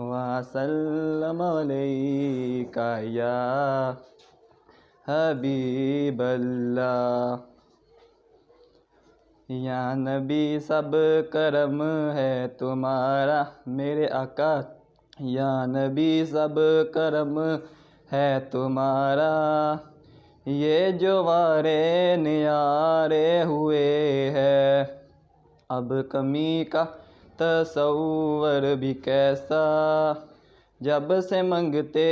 वसल्लम अलैका या हबीबल्लाह। या नबी सब करम है तुम्हारा मेरे आका, या नबी सब करम है तुम्हारा, ये जो वारे न्यारे हुए है, अब कमी का तसव्वुर भी कैसा, जब से मंगते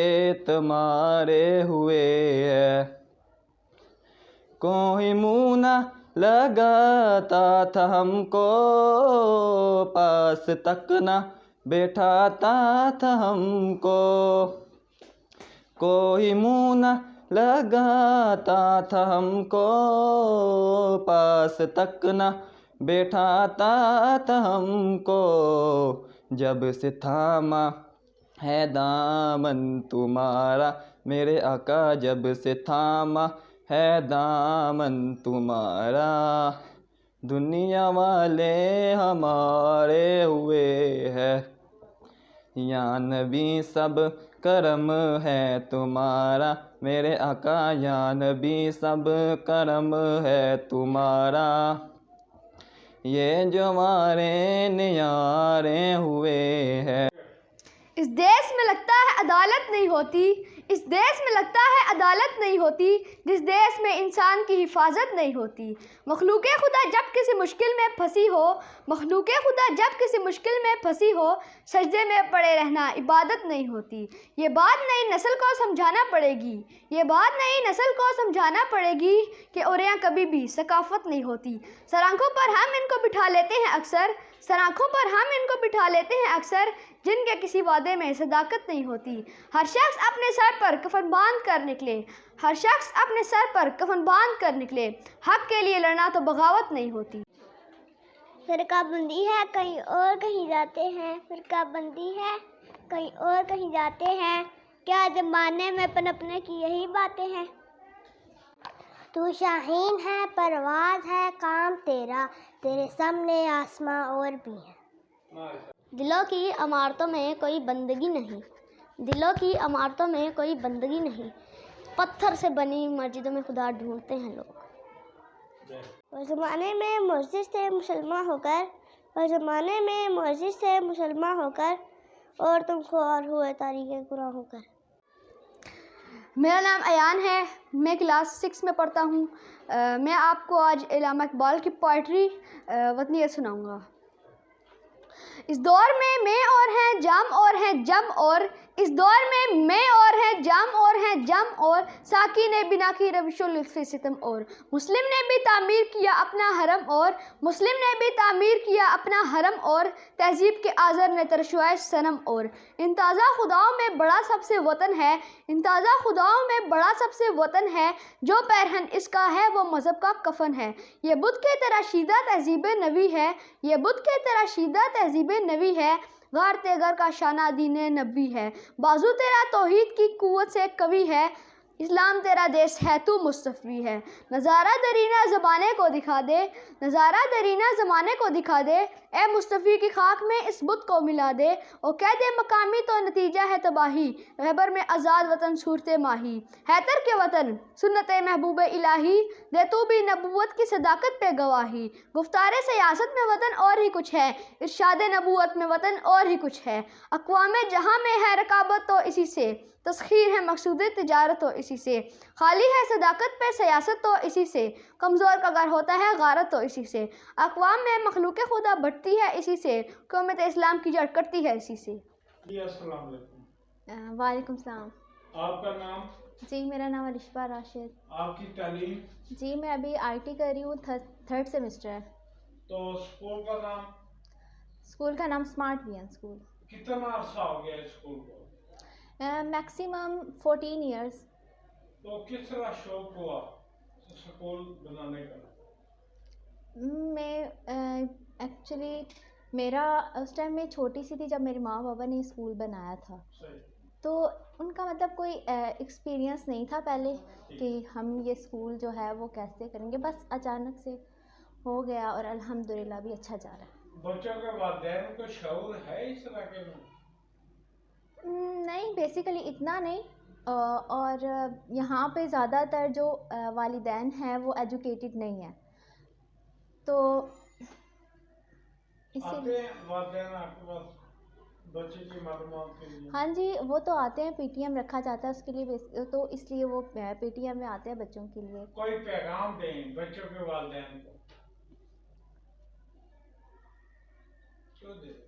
तुम्हारे हुए है। कोई मुँह न लगाता था हमको, पास तक न बैठाता था हमको, कोई मुँह न लगाता था हमको, पास तक न बैठाता था हमको, जब से थामा है दामन तुम्हारा मेरे आका, जब से थामा है दामन तुम्हारा, दुनिया वाले हमारे हुए हैं। या नबी सब करम है तुम्हारा मेरे आका, या नबी सब करम है तुम्हारा, ये जो हमारे न्यारे हुए हैं। इस देश में लगता है अदालत नहीं होती, इस देश में लगता है अदालत नहीं होती, जिस देश में इंसान की हिफाजत नहीं होती। मखलूक़े खुदा जब किसी मुश्किल में फंसी हो, मखलूक़े खुदा जब किसी मुश्किल में फंसी हो, सजदे में पड़े रहना इबादत नहीं होती। ये बात नई नस्ल को समझाना पड़ेगी, ये बात नई नस्ल को समझाना पड़ेगी कि औरयां कभी भी सकाफ़त नहीं होती। सराखों पर हम इनको बिठा लेते हैं अक्सर, सराखों पर हम इनको बिठा लेते हैं अक्सर, जिनके किसी वादे में सदाकत नहीं होती। हर शख्स अपने सर पर कफन बांध कर निकले, हर शख्स अपने सर पर कफन बांध कर निकले, हक के लिए लड़ना तो बगावत नहीं होती। फ़िरकाबंदी है कहीं और कहीं जाते हैं, फ़िरकाबंदी है कहीं और कहीं जाते हैं, क्या ज़माने में पनपने की यही बातें हैं। तू शाहीन है परवाज़ है काम तेरा, तेरे सामने आसमां और भी है। दिलों की अमारतों में कोई बंदगी नहीं, दिलों की अमारतों में कोई बंदगी नहीं, पत्थर से बनी मस्जिदों में खुदा ढूंढते हैं लोग। उस ज़माने में मस्जिद से मुसलमान होकर, उस ज़माने में मस्जिद से मुसलमान होकर, और तुम ख्वार हुए तारीक़े गुनाह होकर। मेरा नाम अयान है, मैं क्लास 6 में पढ़ता हूँ। मैं आपको आज अल्लामा इकबाल की पोइट्री वतनियत सुनाऊँगा। इस दौर में मैं और हैं जम और हैं जम, और इस दौर में मैं और हैं जम और हैं जम, और साकी ने बिना की रविशुल सितम, और मुस्लिम ने भी तामीर किया अपना हरम, और मुस्लिम ने भी तामीर किया अपना हरम, और तहजीब के आज़र ने तरशुआए सनम, और इन ताज़ा खुदाओं में बड़ा सबसे वतन है, इन ताज़ा खुदाओं में बड़ा सबसे वतन है, जो पैरहन इसका है वो मज़हब का कफन है। ये बुत के तरह शीदा तहजीब नबी है, ये बुत के तरह शीदा तहजीब नबी है, गार तेगर का शाना दीने नबी है, बाजू तेरा तौहीद की कुव्वत से कवि है, इस्लाम तेरा देश है तू मुस्तफ़ी है। नज़ारा दरीना ज़माने को दिखा दे, नज़ारा दरीना ज़माने को दिखा दे, ए मुस्तफ़ी की खाक में इस बुत को मिला दे, और कह दे मकामी तो नतीजा है तबाही, रहबर में आज़ाद वतन सूरत माही, हैतर के वतन सुन्नत महबूब इलाही, दे तू भी नबूवत की सदाकत पे गवाही। गुफ्तारे सियासत में वतन और ही कुछ है, इरशाद नबूवत में वतन और ही कुछ है, अक़वामे जहाँ में है रकाबत तो इसी से, तस्खीर है मकसूद तिजारत तो इसी से, खाली है सदाकत पे सियासत तो इसी से, कमज़ोर का घर होता है गारत तो इसी से, अक़वाम में मखलूक़ खुदा बढ़ती है इसी से, कौमत इस्लाम की जड़ कटती है इसी से। अस्सलाम वालेकुम। वालेकुम सलाम। आपका नाम? जी मेरा नाम अलिशबा राशिद। आपकी तालीम? जी मैं अभी IT कर रही हूँ, थर्ड सेमेस्टर है। तो स्कूल का नाम? स्कूल का नाम स्मार्ट वीएन स्कूल। कितना अर्सा हो गया इस स्कूल को? Maximum 14 years. तो किस तरह शौक हुआ स्कूल बनाने का? मैं एक्चुअली मेरा उस टाइम में छोटी सी थी जब मेरे माँ बाबा ने स्कूल बनाया था। सही। तो उनका मतलब कोई एक्सपीरियंस नहीं था पहले कि हम ये स्कूल जो है वो कैसे करेंगे, बस अचानक से हो गया और अल्हम्दुलिल्लाह भी अच्छा जा रहा है। बच्चों के वालिदैन को शऊर है इस इलाके में? नहीं, बेसिकली इतना नहीं। और यहाँ पे ज़्यादातर जो वालिदैन हैं वो एजुकेटेड नहीं हैं, तो आते हैं वालिदैन आपके पास बच्चे की मालूमात के लिए? हाँ जी, वो तो आते हैं, पीटीएम रखा जाता है उसके लिए, तो इसलिए वो पीटीएम में आते हैं बच्चों के लिए। कोई पैगाम दें बच्चों के वालिदैन को, क्यों दे?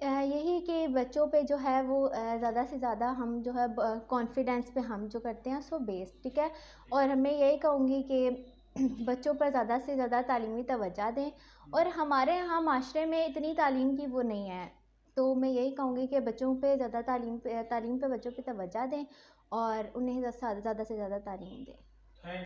यही कि बच्चों पे जो है वो ज़्यादा से ज़्यादा हम जो है कॉन्फिडेंस पे हम जो करते हैं सो बेस्ड, ठीक है। और मैं यही कहूँगी कि बच्चों पर ज़्यादा से ज़्यादा तालीमी तवज्जो दें, और हमारे यहाँ माशरे में इतनी तालीम की वो नहीं है, तो मैं यही कहूँगी कि बच्चों पे ज़्यादा तालीम पे बच्चों पे तवज्जो दें और उन्हें ज़्यादा से ज़्यादा तालीम दें।